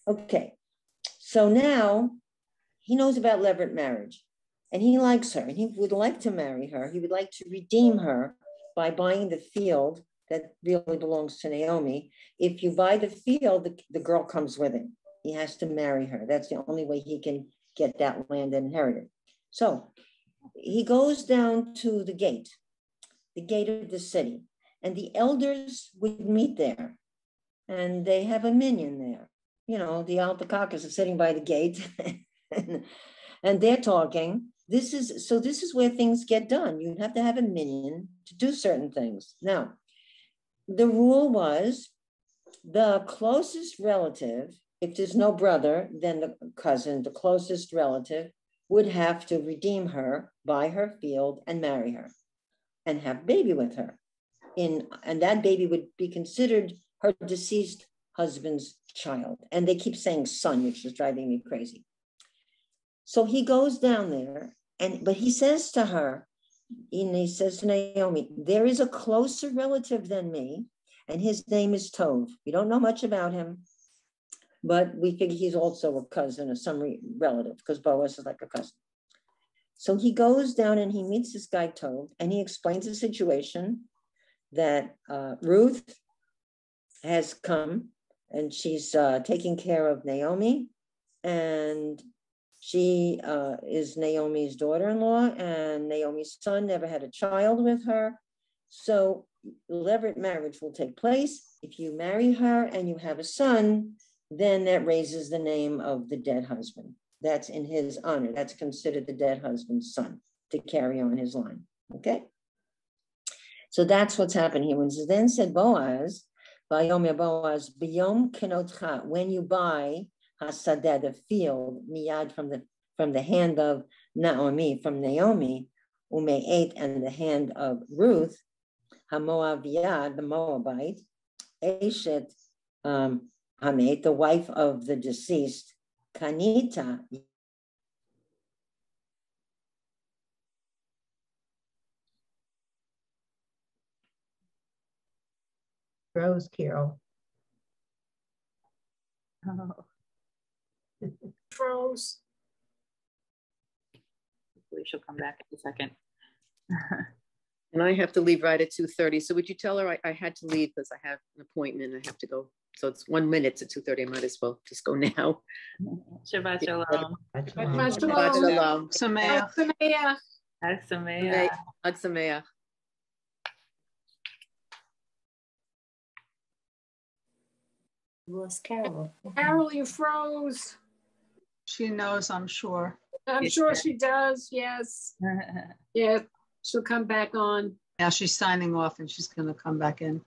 Okay, so now he knows about Labyrinth Marriage, and he likes her, and he would like to marry her. He would like to redeem her by buying the field that really belongs to Naomi. If you buy the field, the girl comes with him. He has to marry her. That's the only way he can get that land and inherit it. So he goes down to the gate of the city, and the elders would meet there, and they have a minyan there. You know, the alpacacas are sitting by the gate, and they're talking. This is where things get done. You have to have a minyan to do certain things. Now, the rule was the closest relative, if there's no brother, then the cousin, the closest relative, would have to redeem her, buy her field, and marry her, and have a baby with her. And that baby would be considered her deceased husband's child. And they keep saying son, which is driving me crazy. So he goes down there, but he says to her, and he says to Naomi, there is a closer relative than me, and his name is Tov. We don't know much about him, but we figure he's also a cousin or some relative, because Boaz is like a cousin. So he goes down and he meets this guy Tov, and he explains the situation that Ruth has come, and she's taking care of Naomi, and she is Naomi's daughter-in-law, and Naomi's son never had a child with her. So Labyrinth Marriage will take place. If you marry her and you have a son, then that raises the name of the dead husband. That's in his honor. That's considered the dead husband's son to carry on his line. Okay? So that's what's happened here. When it then said Boaz, Vayomer Boaz, B'yom kenotcha, when you buy hasadeh, the field, miyad, from the hand of Naomi, from Naomi, ume'et, and the hand of Ruth, hamoaviyad, the Moabite, eshet hamet, the wife of the deceased, kanita. Rose Carol. Oh. Froze. Hopefully she'll come back in a second. And I have to leave right at 2:30. So would you tell her I had to leave because I have an appointment and I have to go. So it's 1 minute to 2:30. I might as well just go now. Shabbat shalom. Shabbat shalom. Sameach. Chag Sameach. Chag Sameach. Lost Carol. Carol, you froze. She knows, I'm sure. I'm sure she does. Yes. Yeah, she'll come back on. Yeah, she's signing off and she's going to come back in.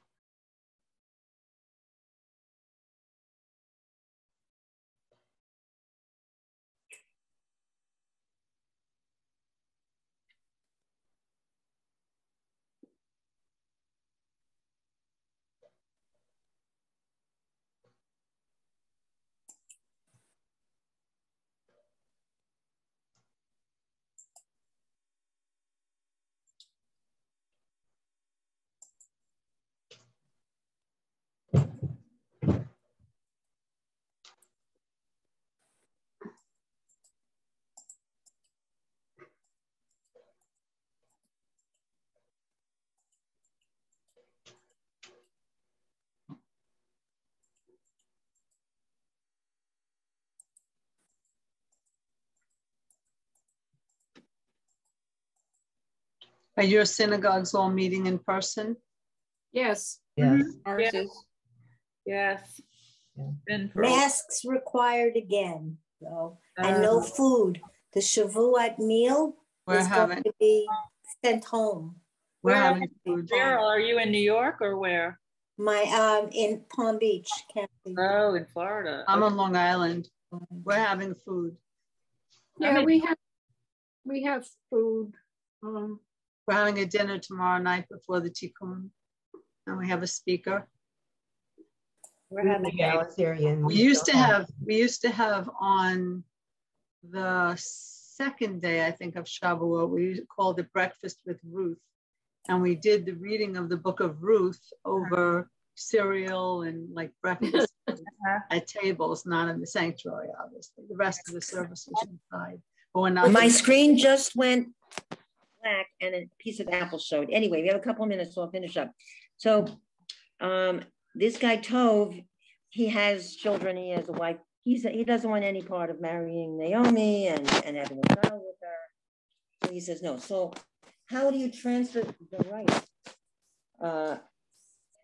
Are your synagogues all meeting in person? Yes. Yes. Ours is. Yes. Been for Masks required again, though, and no food. The Shavuot meal We're is having- going to be sent home. We're having food. Where are you, in New York or where? My in Palm Beach, County. Oh, in Florida. I'm on Long Island. We're having food. Yeah, we have food. We're having a dinner tomorrow night before the Tikkun, and we have a speaker. We're having Dallas area. And We used to have on the second day, I think, of Shavuot, we called it Breakfast with Ruth. And we did the reading of the book of Ruth over cereal and like breakfast at tables, not in the sanctuary, obviously. The rest of the service was inside. But we're not. My screen just went black and a piece of apple showed. Anyway, we have a couple of minutes, so I'll finish up. So this guy Tov, he has children, he has a wife. He doesn't want any part of marrying Naomi and having a child with her. So he says no. So how do you transfer the right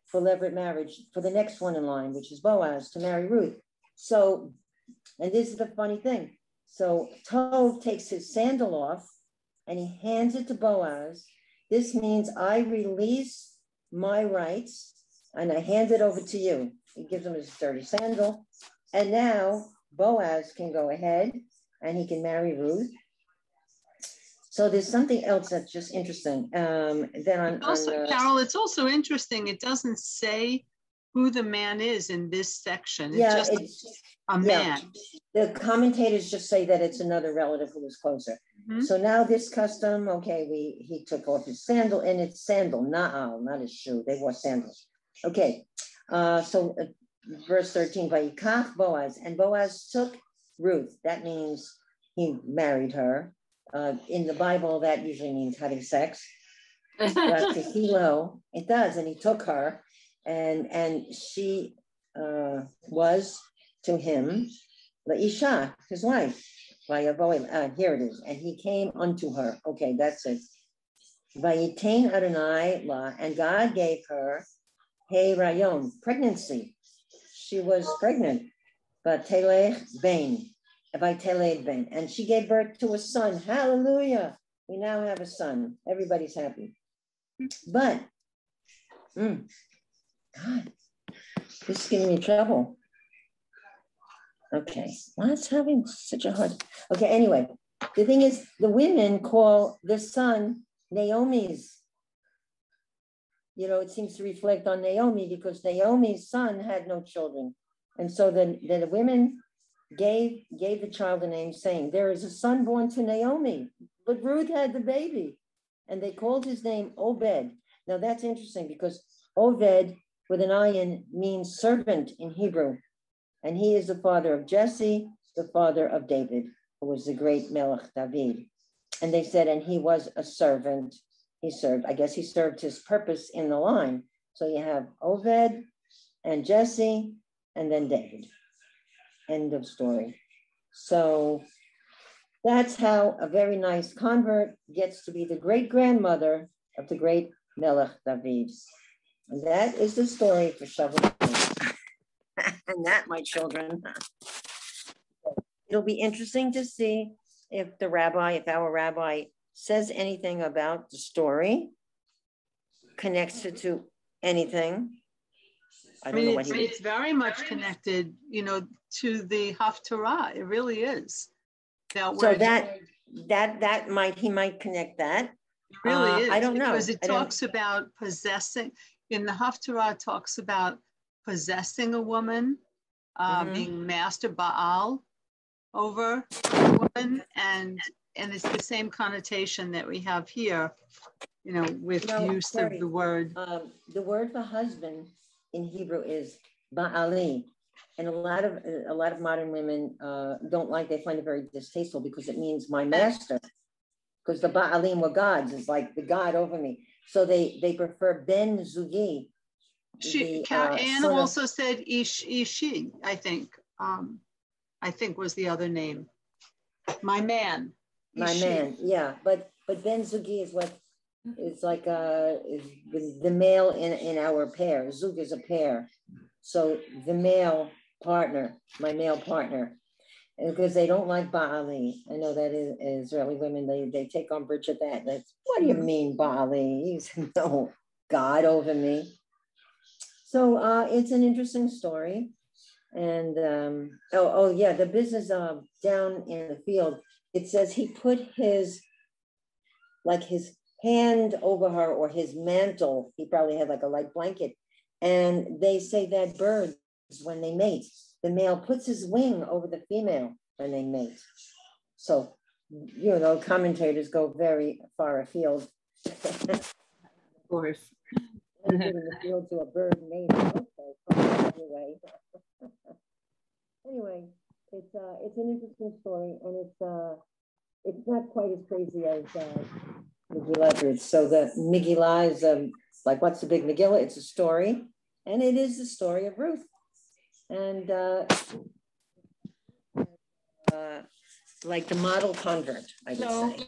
for levirate marriage for the next one in line, which is Boaz, to marry Ruth? So, and this is the funny thing. So Tov takes his sandal off and he hands it to Boaz. This means I release my rights and I hand it over to you. He gives him his dirty sandal. And now Boaz can go ahead and he can marry Ruth. So there's something else that's just interesting. Then Carol, it's also interesting. It doesn't say who the man is in this section. It's just a man. The commentators just say that it's another relative who was closer. Mm-hmm. So now this custom, okay, he took off his sandal, and it's sandal, not his shoe. They wore sandals. Okay, so verse 13, Vayikach Boaz, and Boaz took Ruth. That means he married her. In the Bible, that usually means having sex. It does, and he took her, and she was to him Laisha, his wife. Here it is, and he came unto her. Okay, that's it. Vayitain Adonai la, and God gave her Hey Rayon, pregnancy. She was pregnant, but Telech Bain. And she gave birth to a son. Hallelujah. We now have a son. Everybody's happy. But, God, this is giving me trouble. Okay, what's having such a hard... Okay, anyway, the thing is, the women call the son Naomi's. You know, it seems to reflect on Naomi because Naomi's son had no children. And so the women gave the child a name saying, there is a son born to Naomi, but Ruth had the baby. And they called his name Obed. Now that's interesting because Obed with an ayin means servant in Hebrew. And he is the father of Jesse, the father of David, who was the great Melech David. And they said, and he was a servant. He served, I guess he served his purpose in the line. So you have Obed and Jesse and then David. End of story. So that's how a very nice convert gets to be the great-grandmother of the great Melech David. And that is the story for Shavuot. And that, my children. It'll be interesting to see if our rabbi says anything about the story, connects it to anything. I don't know what it's very much connected, to the Haftarah. It really is. So he might connect that. It really is. I don't know. Because it talks about possessing, in the Haftarah, it talks about possessing a woman, being master Baal over a woman, and it's the same connotation that we have here, with use of the word. The word for husband in Hebrew is Ba'ali, and a lot of modern women don't like. They find it very distasteful because it means my master. Because the Ba'alim were gods, it's like the god over me. So they prefer Ben Zugi. Anne also said Ishi, I think. I think was the other name. My man. My man, yeah. But Ben Zugi is what is like is the male in our pair. Zug is a pair. So the male partner, my male partner, because they don't like Baali. I know that Israeli women, they take umbrage at that. That's, what do you mean Baali? He's no God over me. So it's an interesting story. And yeah, the business down in the field, it says he put his hand over her, or his mantle. He probably had like a light blanket. And they say that birds, when they mate, the male puts his wing over the female when they mate. So, you know, commentators go very far afield. Of course. In the field to a bird mating. Okay, anyway, it's an interesting story, and it's not quite as crazy as Megillah. So the Megillah is like, what's the big Megillah? It's a story, and it is the story of Ruth, and like the model convert, I would say.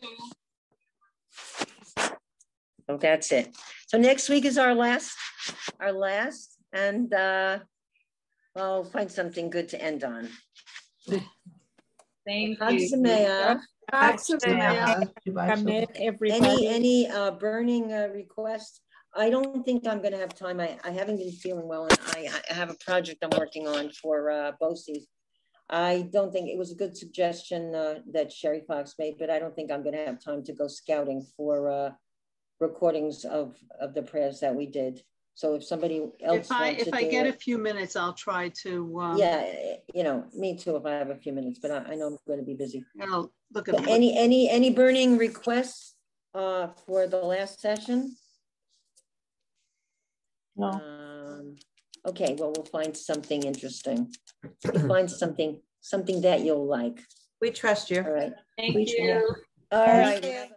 So that's it. So next week is our last, and I'll find something good to end on. Thank you. Everybody. Any burning requests? I don't think I'm going to have time. I haven't been feeling well, and I have a project I'm working on for BOCES. I don't think it was a good suggestion that Sherry Fox made, but I don't think I'm going to have time to go scouting for recordings of the prayers that we did. So if somebody else if I get a few minutes, I'll try to. Yeah, you know, me too. If I have a few minutes, but I know I'm going to be busy. I'll look at any burning requests for the last session? No. Okay, well, we'll find something interesting. We'll find something that you'll like. We trust you. All right. Thank you. All right.